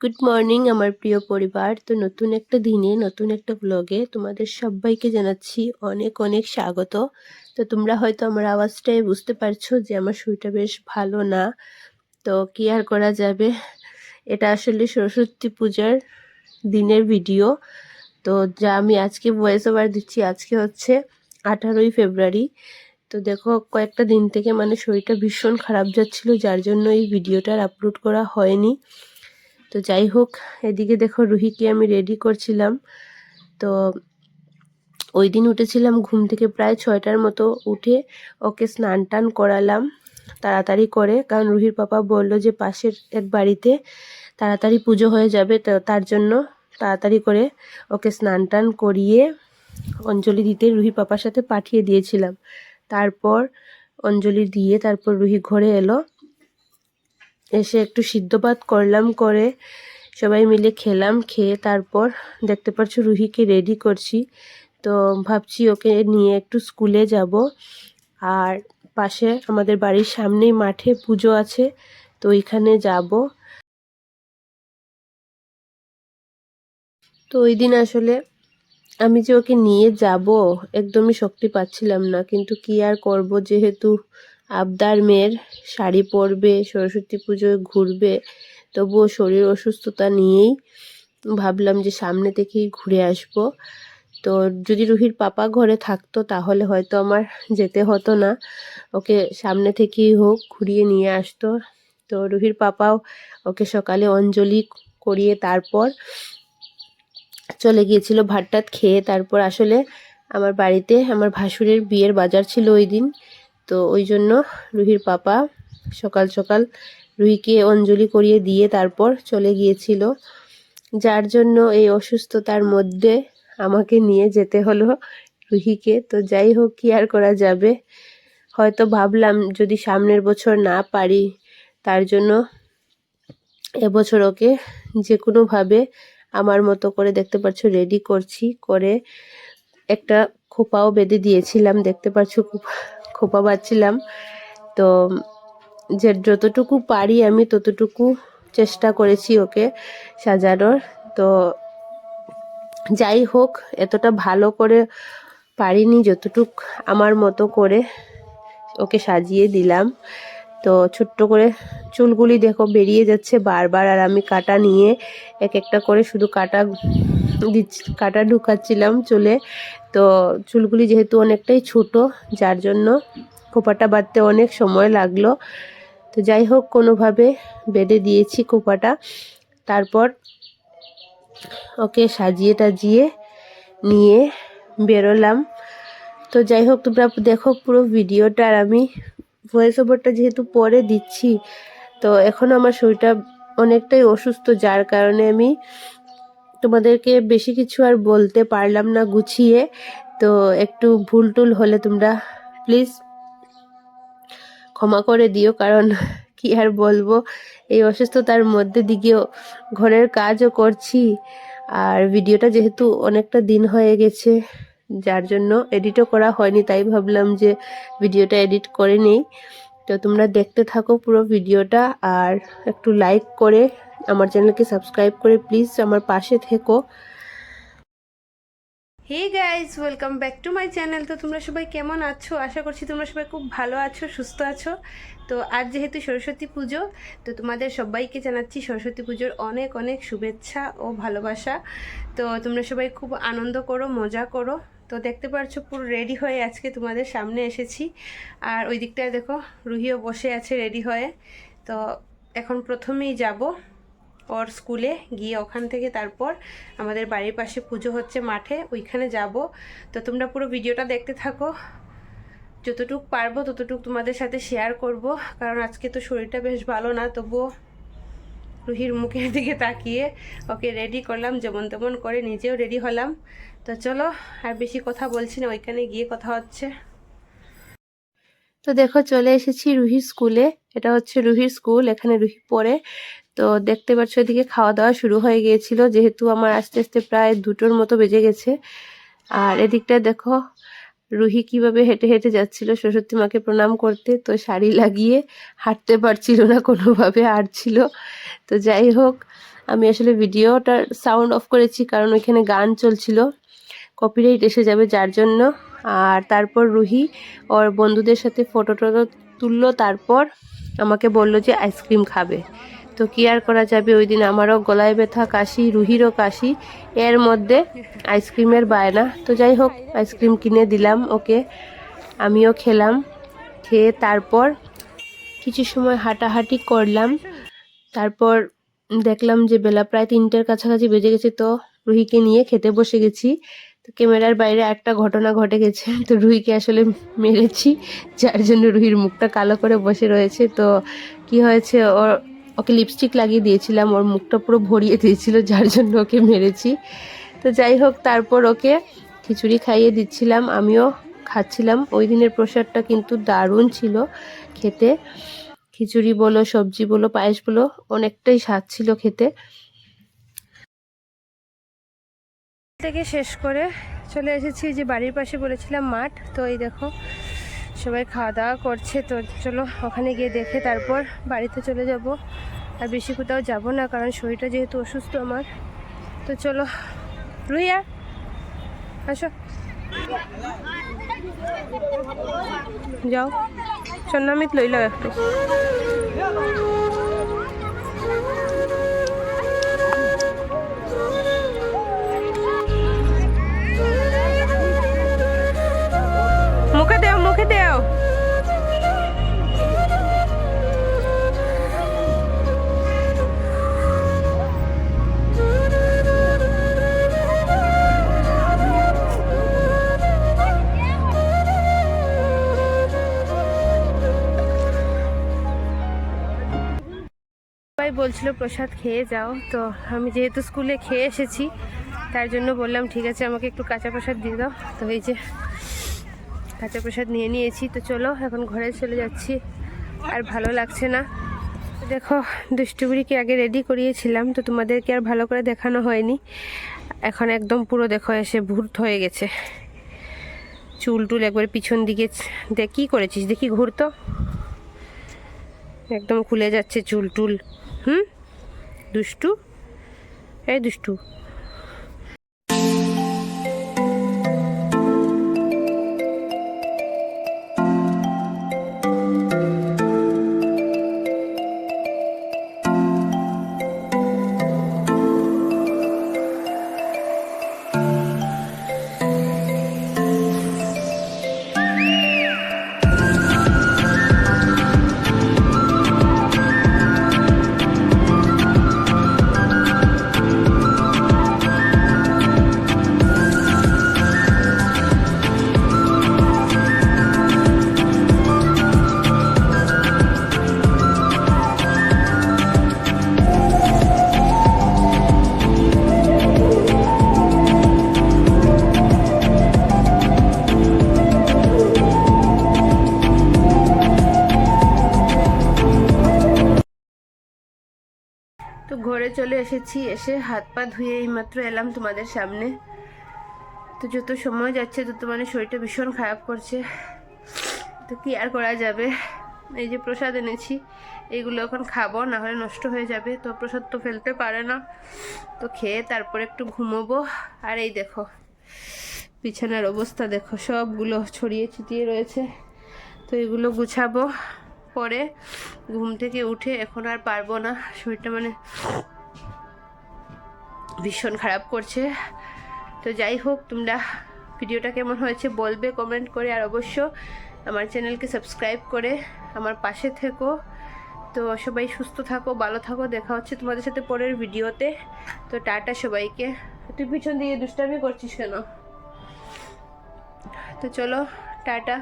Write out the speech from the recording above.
Good morning আমার প্রিয় পরিবার। তো নতুন একটা দিনে নতুন একটা ব্লগে তোমাদের সবাইকে জানাচ্ছি অনেক অনেক স্বাগত। তো তোমরা হয়তো আমার আওয়াজটাই বুঝতে পারছো যে আমার শরীরটা বেশ ভালো না। তো কি আর করা যাবে, এটা আসলে সরস্বতী পূজার দিনের ভিডিও। তো যা আমি আজকে ভয়েস ওভার দিচ্ছি, আজকে হচ্ছে 18ই ফেব্রুয়ারি। তো দেখো কয়েকটা দিন থেকে মানে শরীরটা ভীষণ খারাপ যাচ্ছিল, যার জন্য এই ভিডিওটার আপলোড করা হয়নি। তো যাই হোক, এদিকে দেখো রুহিকে আমি রেডি করছিলাম। তো ওই দিন উঠেছিলাম ঘুম থেকে প্রায় 6টার মতো, উঠে ওকে স্নান টান করালাম তাড়াতাড়ি করে, কারণ রুহির পাপা বললো যে পাশের এক বাড়িতে তাড়াতাড়ি পুজো হয়ে যাবে, তো তার জন্য তাড়াতাড়ি করে ওকে স্নান টান করিয়ে অঞ্জলি দিতে রুহির পাপার সাথে পাঠিয়ে দিয়েছিলাম। তারপর অঞ্জলি দিয়ে তারপর রুহি ঘরে এলো, এসে একটু সিদ্ধ ভাত করলাম, করে সবাই মিলে খেলাম। খেয়ে তারপর দেখতে পাচ্ছ রুহিকে রেডি করছি। তো ভাবছি ওকে নিয়ে একটু স্কুলে যাব, আর পাশে আমাদের বাড়ির সামনেই মাঠে পুজো আছে, তো ওইখানে যাব। তো ওই দিন আসলে আমি যে ওকে নিয়ে যাব একদমই শক্তি পাচ্ছিলাম না, কিন্তু কি আর করব, যেহেতু আবদার মেয়ের, শাড়ি পরবে, সরস্বতী পুজোয় ঘুরবে, তবুও শরীর অসুস্থতা নিয়েই ভাবলাম যে সামনে থেকেই ঘুরে আসব। তো যদি রুহির পাপা ঘরে থাকতো তাহলে হয়তো আমার যেতে হতো না, ওকে সামনে থেকেই হোক ঘুরিয়ে নিয়ে আসতো। তো রুহির পাপাও ওকে সকালে অঞ্জলি করিয়ে তারপর চলে গিয়েছিল ভাত টাত খেয়ে। তারপর আসলে আমার বাড়িতে আমার ভাসুরের বিয়ের বাজার ছিল ওই দিন, তো ওই জন্য রুহির পাপা সকাল সকাল রুহিকে অঞ্জলি করিয়ে দিয়ে তারপর চলে গিয়েছিল, যার জন্য এই অসুস্থতার মধ্যে আমাকে নিয়ে যেতে হলো রুহিকে। তো যাই হোক, কি আর করা যাবে, হয়তো ভাবলাম যদি সামনের বছর না পারি, তার জন্য এবছর ওকে যে কোনোভাবে আমার মতো করে, দেখতে পাচ্ছ রেডি করছি, করে একটা খোপাও বেঁধে দিয়েছিলাম, দেখতে পাচ্ছ খোপা বাঁধছিলাম। তো যে যতটুকু পারি আমি ততটুকু চেষ্টা করেছি ওকে সাজানোর। তো যাই হোক, এতটা ভালো করে পারিনি, যতটুক আমার মতো করে ওকে সাজিয়ে দিলাম। তো ছোট্ট করে চুলগুলি দেখো বেরিয়ে যাচ্ছে বারবার, আর আমি কাটা নিয়ে এক একটা করে শুধু কাটা ঢুকাচ্ছিলাম চুলে। তো চুলগুলি যেহেতু অনেকটাই ছোট, যার জন্য খোপাটা বাঁধতে অনেক সময় লাগলো। তো যাই হোক, কোনোভাবে বেঁধে দিয়েছি খোপাটা। তারপর ওকে সাজিয়ে টাজিয়ে নিয়ে বেরোলাম। তো যাই হোক, তোমরা দেখো পুরো ভিডিওটা। আর আমি ভয়েস ওভারটা যেহেতু পরে দিচ্ছি, তো এখন আমার শরীরটা অনেকটাই অসুস্থ, যার কারণে আমি তোমাদেরকে বেশি কিছু আর বলতে পারলাম না গুছিয়ে। তো একটু ভুল টুল হলে তোমরা প্লিজ ক্ষমা করে দিও, কারণ কি আর বলবো, এই অসুস্থতার মধ্যে দিকেও ঘরের কাজও করছি, আর ভিডিওটা যেহেতু অনেকটা দিন হয়ে গেছে, যার জন্য এডিটও করা হয়নি, তাই ভাবলাম যে ভিডিওটা এডিট করে নেই। তো তোমরা দেখতে থাকো পুরো ভিডিওটা, আর একটু লাইক করে আমার চ্যানেলকে সাবস্ক্রাইব করে প্লিজ আমার পাশে থেকো। Hey guys, welcome back to my channel. তো তোমরা সবাই কেমন আছো? আশা করছি তোমরা সবাই খুব ভালো আছো, সুস্থ আছো। তো আজ যেহেতু সরস্বতী পুজো, তো তোমাদের সবাইকে জানাচ্ছি সরস্বতী পুজোর অনেক অনেক শুভেচ্ছা ও ভালোবাসা। তো তোমরা সবাই খুব আনন্দ করো, মজা করো। তো দেখতে পাচ্ছ পুরো রেডি হয়ে আজকে তোমাদের সামনে এসেছি। আর ওই দিকটায় দেখো রুহিও বসে আছে রেডি হয়ে। তো এখন প্রথমেই যাব ওর স্কুলে, গিয়ে ওখান থেকে তারপর আমাদের বাড়ির পাশে পুজো হচ্ছে মাঠে, ওইখানে যাব। তো তোমরা পুরো ভিডিওটা দেখতে থাকো, যতটুক পারবো ততটুক তোমাদের সাথে শেয়ার করব, কারণ আজকে তো শরীরটা বেশ ভালো না, তবুও রুহির মুখের দিকে তাকিয়ে ওকে রেডি করলাম, যেমন তেমন করে নিজেও রেডি হলাম। তো চলো আর বেশি কথা বলছি না, ওইখানে গিয়ে কথা হচ্ছে। তো দেখো চলে এসেছি রুহির স্কুলে, এটা হচ্ছে রুহির স্কুল, এখানে রুহি পড়ে। তো দেখতে পাচ্ছ এদিকে খাওয়া দাওয়া শুরু হয়ে গিয়েছিল, যেহেতু আমার আস্তে আস্তে প্রায় 2টোর মতো বেজে গেছে। আর এদিকটা দেখো রুহি কিভাবে হেঁটে হেঁটে যাচ্ছিল সরস্বতী মাকে প্রণাম করতে, তো শাড়ি লাগিয়ে হাঁটতে পারছিল না কোনোভাবে, হাঁটছিল। তো যাই হোক, আমি আসলে ভিডিওটার সাউন্ড অফ করেছি কারণ ওইখানে গান চলছিল, কপিরাইট এসে যাবে যার জন্য। আর তারপর রুহি ওর বন্ধুদের সাথে ফটো টটো তুললো, তারপর আমাকে বলল যে আইসক্রিম খাবে। তো কি আর করা যাবে, ওই দিন আমারও গলায় ব্যথা, কাশি, রুহিরও কাশি, এর মধ্যে আইসক্রিমের বায়না। তো যাই হোক, আইসক্রিম কিনে দিলাম ওকে, আমিও খেলাম। খেয়ে তারপর কিছু সময় হাঁটাহাঁটি করলাম। তারপর দেখলাম যে বেলা প্রায় 3টার কাছাকাছি বেজে গেছে, তো রুহিকে নিয়ে খেতে বসে গেছি। তো ক্যামেরার বাইরে একটা ঘটনা ঘটে গেছে, তো রুহিকে আসলে মেরেছি, যার জন্য রুহির মুখটা কালো করে বসে রয়েছে। তো কি হয়েছে, ওকে লিপস্টিক লাগিয়ে দিয়েছিলাম, ওর মুখটা পুরো ভরিয়ে দিয়েছিল, যার জন্য ওকে মেরেছি। তো যাই হোক, তারপর ওকে খিচুড়ি খাইয়ে দিচ্ছিলাম, আমিও খাচ্ছিলাম। ওই দিনের প্রসাদটা কিন্তু দারুণ ছিল খেতে, খিচুড়ি বলো, সবজি বলো, পায়েস বলো, অনেকটাই স্বাদ ছিল খেতে। থেকে শেষ করে চলে এসেছি যে বাড়ির পাশে বলেছিলাম মাঠ, তো এই দেখো সবাই খাওয়া দাওয়া করছে। তো চলো ওখানে গিয়ে দেখে তারপর বাড়িতে চলে যাব। আর বেশি কোথাও যাব না কারণ শরীরটা যেহেতু অসুস্থ আমার। তো চলো রুইয়া আসো, যাও চন্নামিত লই লও একটু। মুখে দেও, মুখে দেও। সবাই বলছিল প্রসাদ খেয়ে যাও, তো আমি যেহেতু স্কুলে খেয়ে এসেছি তার জন্য বললাম ঠিক আছে আমাকে একটু কাঁচা প্রসাদ দিয়ে দাও। তো এই যে কাঁচা প্রসাদ নিয়ে নিয়েছি। তো চলো এখন ঘরে চলে যাচ্ছি, আর ভালো লাগছে না। দেখো দুষ্টুবুড়িকে আগে রেডি করিয়েছিলাম, তো তোমাদেরকে আর ভালো করে দেখানো হয়নি। এখন একদম পুরো দেখো এসে ভূত হয়ে গেছে, চুল টুল একবার পিছন দিকে। দেখ কি করেছিস, দেখি ঘুরতো, একদম খুলে যাচ্ছে চুল টুল। দুষ্টু, এই দুষ্টু। তো ঘরে চলে এসেছি, এসে হাত পা ধুয়ে এইমাত্র এলাম তোমাদের সামনে। তো যত সময় যাচ্ছে তত মানে শরীরটা ভীষণ খারাপ করছে, তো কি আর করা যাবে। এই যে প্রসাদ এনেছি, এইগুলো এখন খাবো, না হলে নষ্ট হয়ে যাবে। তো প্রসাদ তো ফেলতে পারে না, তো খেয়ে তারপর একটু ঘুমোবো। আর এই দেখো বিছানার অবস্থা দেখো, সবগুলো ছড়িয়ে ছিটিয়ে রয়েছে। তো এগুলো গুছাবো পরে, ঘুম থেকে উঠে। এখন আর পারবো না, শরীরটা মানে ভীষণ খারাপ করছে। তো যাই হোক, তোমরা ভিডিওটা কেমন হয়েছে বলবে কমেন্ট করে, আর অবশ্য আমার চ্যানেলকে সাবস্ক্রাইব করে আমার পাশে থেকো। তো সবাই সুস্থ থাকো, ভালো থাকো, দেখা হচ্ছে তোমাদের সাথে পরের ভিডিওতে। তো টাটা সবাইকে। তুই পিছন দিয়ে দুষ্টামি করছিস কেন? তো চলো টাটা।